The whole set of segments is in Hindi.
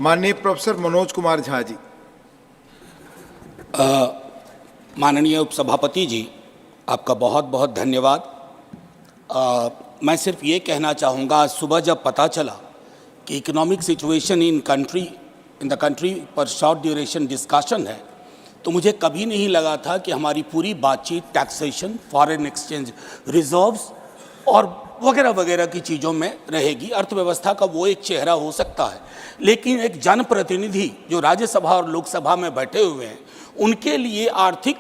माननीय प्रोफेसर मनोज कुमार झा जी। माननीय उपसभापति जी, आपका बहुत बहुत धन्यवाद। मैं सिर्फ ये कहना चाहूँगा, आज सुबह जब पता चला कि economic situation in the country पर शॉर्ट ड्यूरेशन डिस्कशन है, तो मुझे कभी नहीं लगा था कि हमारी पूरी बातचीत टैक्सेशन, फॉरेन एक्सचेंज रिजर्व्स और वगैरह वगैरह की चीज़ों में रहेगी। अर्थव्यवस्था का वो एक चेहरा हो सकता है, लेकिन एक जनप्रतिनिधि जो राज्यसभा और लोकसभा में बैठे हुए हैं, उनके लिए आर्थिक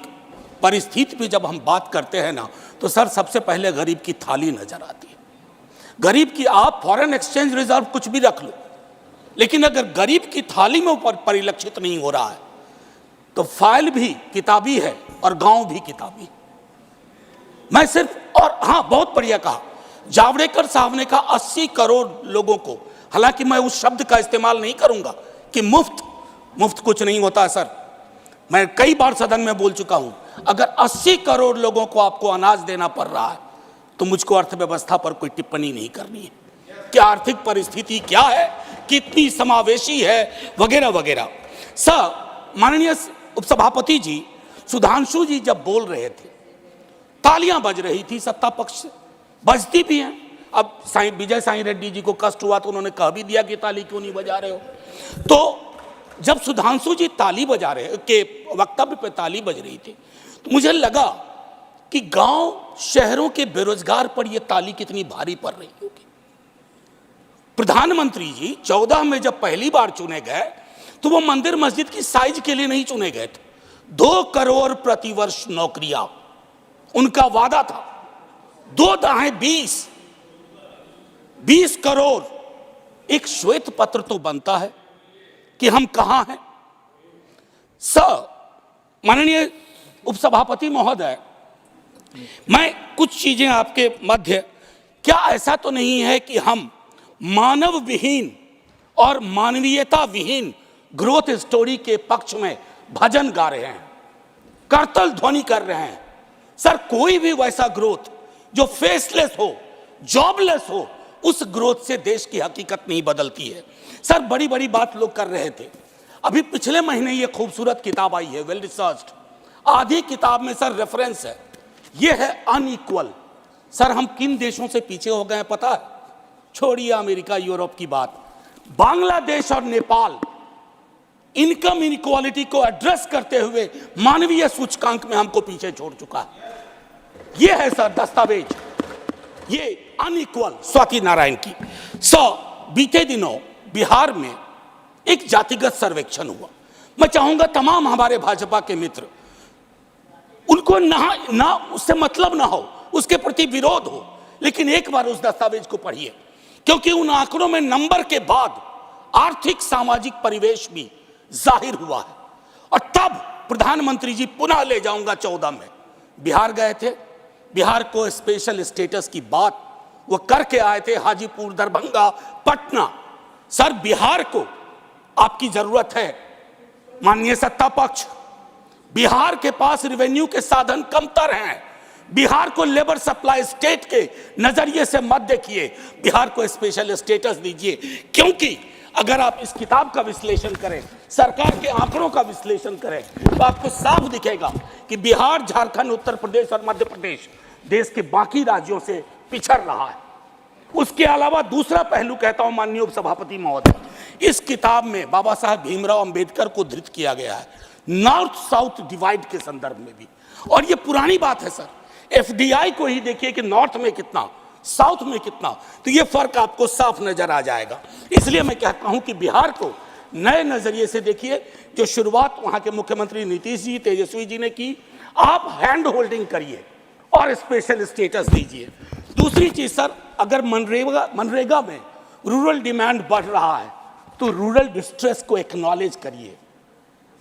परिस्थिति पे जब हम बात करते हैं ना, तो सर सबसे पहले गरीब की थाली नजर आती है। गरीब की, आप फॉरेन एक्सचेंज रिजर्व कुछ भी रख लो, लेकिन अगर गरीब की थाली में ऊपर परिलक्षित नहीं हो रहा है, तो फाइल भी किताबी है और गांव भी किताबी। मैं सिर्फ, और हाँ, बहुत बढ़िया कहा जावड़ेकर साहब ने कहा 80 करोड़ लोगों को, हालांकि मैं उस शब्द का इस्तेमाल नहीं करूंगा कि मुफ्त कुछ नहीं होता सर। मैं कई बार सदन में बोल चुका हूं, अगर 80 करोड़ लोगों को आपको अनाज देना पड़ रहा है, तो मुझको अर्थव्यवस्था पर कोई टिप्पणी नहीं करनी है कि आर्थिक परिस्थिति क्या है, कितनी समावेशी है, वगैरह वगैरह। सर, माननीय उपसभापति जी, सुधांशु जी जब बोल रहे थे, तालियां बज रही थी सत्ता पक्ष से, बजती भी हैं। अब विजय साई रेड्डी जी को कष्ट हुआ तो उन्होंने कह भी दिया कि ताली क्यों नहीं बजा रहे हो। तो जब सुधांशु जी ताली बजा रहे के वक्तव्य पे ताली बज रही थी, तो मुझे लगा कि गांव शहरों के बेरोजगार पर यह ताली कितनी भारी पड़ रही होगी। प्रधानमंत्री जी 14 में जब पहली बार चुने गए, तो वो मंदिर मस्जिद की साइज के लिए नहीं चुने गए थे। 2 करोड़ प्रतिवर्ष नौकरियां उनका वादा था। 2 दाएं 20 करोड़। एक श्वेत पत्र तो बनता है कि हम कहां हैं। सर, माननीय उपसभापति महोदय, मैं कुछ चीजें आपके मध्य, क्या ऐसा तो नहीं है कि हम मानव विहीन और मानवीयता विहीन ग्रोथ स्टोरी के पक्ष में भजन गा रहे हैं, करतल ध्वनि कर रहे हैं? सर, कोई भी वैसा ग्रोथ जो फेसलेस हो, जॉबलेस हो, उस ग्रोथ से देश की हकीकत नहीं बदलती है। सर, बड़ी बड़ी बात लोग कर रहे थे। अभी पिछले महीने ये खूबसूरत किताब आई है, वेल रिसर्च्ड। आधी किताब में सर रेफरेंस है, ये है अनइक्वल। सर, हम किन देशों से पीछे हो गए हैं पता है? छोड़िए अमेरिका यूरोप की बात, बांग्लादेश और नेपाल इनकम इनइक्वालिटी को एड्रेस करते हुए मानवीय सूचकांक में हमको पीछे छोड़ चुका है। ये है सर दस्तावेज, ये अनइक्वल स्वाति नारायण की। बीते दिनों बिहार में एक जातिगत सर्वेक्षण हुआ। मैं चाहूंगा तमाम हमारे भाजपा के मित्र, उनको ना उससे मतलब ना हो, उसके प्रति विरोध हो, लेकिन एक बार उस दस्तावेज को पढ़िए, क्योंकि उन आंकड़ों में नंबर के बाद आर्थिक सामाजिक परिवेश भी जाहिर हुआ है। और तब प्रधानमंत्री जी, पुनः ले जाऊंगा 14 में बिहार गए थे, बिहार को स्पेशल स्टेटस की बात वो करके आए थे, हाजीपुर, दरभंगा, पटना। सर, बिहार को आपकी जरूरत है माननीय सत्ता पक्ष। बिहार के पास रेवेन्यू के साधन कमतर हैं। बिहार को लेबर सप्लाई स्टेट के नजरिए से मत देखिए, बिहार को स्पेशल स्टेटस दीजिए। क्योंकि अगर आप इस किताब का विश्लेषण करें, सरकार के आंकड़ों का विश्लेषण करें, तो आपको साफ दिखेगा कि बिहार, झारखंड, उत्तर प्रदेश और मध्य प्रदेश देश के बाकी राज्यों से पिछड़ रहा है। उसके अलावा दूसरा पहलू कहता हूं माननीय उपसभापति महोदय, इस किताब में बाबा साहब भीमराव अंबेडकर को धृत किया गया है, नॉर्थ साउथ डिवाइड के संदर्भ में भी। और ये पुरानी बात है सर, एफडीआई को ही देखिए कि नॉर्थ में कितना, साउथ में कितना, तो ये फर्क आपको साफ नजर आ जाएगा। इसलिए मैं कहता हूं कि बिहार को नए नजरिए से देखिए। जो शुरुआत वहां के मुख्यमंत्री नीतीश जी, तेजस्वी जी ने की, आप हैंड होल्डिंग करिए और स्पेशल स्टेटस दीजिए। दूसरी चीज सर, अगर मनरेगा में रूरल डिमांड बढ़ रहा है, तो रूरल डिस्ट्रेस को एक्नॉलेज करिए।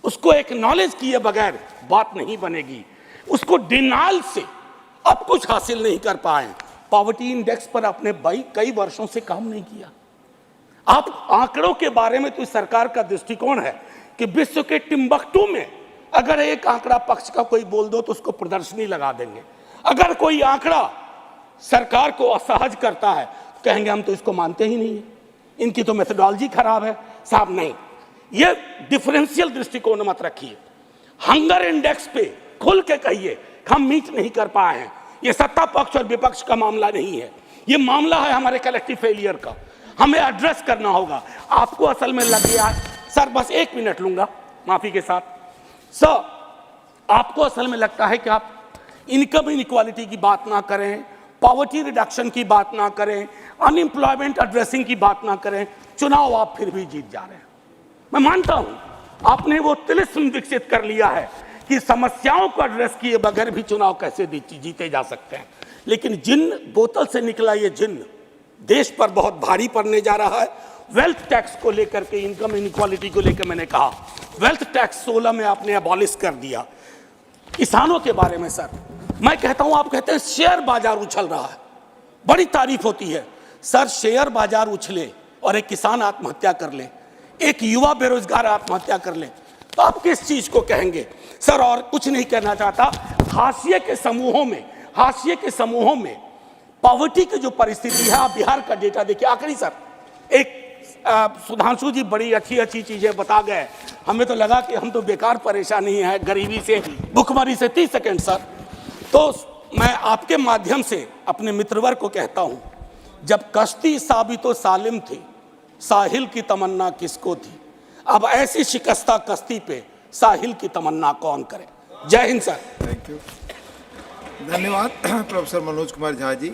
उसको एक्नॉलेज किए बगैर बात नहीं बनेगी। उसको डिनाल से अब कुछ हासिल नहीं कर पाए। पॉवर्टी इंडेक्स पर आपने कई वर्षों से काम नहीं किया। आप आंकड़ों के बारे में, तो सरकार का दृष्टिकोण है कि विश्व के टिम्बकटू में अगर एक आंकड़ा पक्ष का कोई बोल दो तो उसको प्रदर्शनी लगा देंगे। अगर कोई आंकड़ा सरकार को असहज करता है, कहेंगे हम तो इसको मानते ही नहीं है, इनकी तो मेथोडोलॉजी खराब है। साहब नहीं, ये डिफरेंशियल दृष्टिकोण मत रखिए। हंगर इंडेक्स पे खुल के कहिए हम मीट नहीं कर पाए हैं। ये सत्ता पक्ष और विपक्ष का मामला नहीं है, ये मामला है हमारे कलेक्टिव फेलियर का। हमें एड्रेस करना होगा। आपको असल में लग गया है सर, बस 1 मिनट लूंगा माफी के साथ। सर, आपको असल में लगता है कि आप इनकम इनइक्वालिटी की बात ना करें, पॉवर्टी रिडक्शन की बात ना करें, अनएम्प्लॉयमेंट एड्रेसिंग की बात ना करें, चुनाव आप फिर भी जीत जा रहे हैं। मैं मानता हूं आपने वो तिलिस्म विकसित कर लिया है कि समस्याओं को एड्रेस किए बगैर भी चुनाव कैसे जीते जा सकते हैं। लेकिन जिन बोतल से निकला ये जिन देश पर बहुत भारी पड़ने जा रहा है। वेल्थ टैक्स को लेकर के, इनकम इनइक्वालिटी को लेकर मैंने कहा वेल्थ टैक्स 16 में आपने अबॉलिश कर दिया। किसानों के बारे में सर मैं कहता हूं, आप कहते हैं शेयर बाजार उछल रहा है, बड़ी तारीफ होती है सर। शेयर बाजार उछले और एक किसान आत्महत्या कर ले, एक युवा बेरोजगार आत्महत्या कर ले, तो आप किस चीज को कहेंगे सर? और कुछ नहीं कहना चाहता। हाशिए के समूहों में पॉवर्टी की जो परिस्थिति है, आप बिहार का डेटा देखिए। आखिरी सर, एक सुधांशु जी बड़ी अच्छी चीजें बता गए, हमें तो लगा कि हम तो बेकार परेशानी है गरीबी से, भुखमरी से। 30 सेकेंड सर। तो मैं आपके माध्यम से अपने मित्रवर को कहता हूं, जब कश्ती साबितो सालिम थी, साहिल की तमन्ना किसको थी? अब ऐसी शिकस्ता कश्ती पे साहिल की तमन्ना कौन करे? जय हिंद सर। थैंक यू, धन्यवाद प्रोफेसर मनोज कुमार झा जी।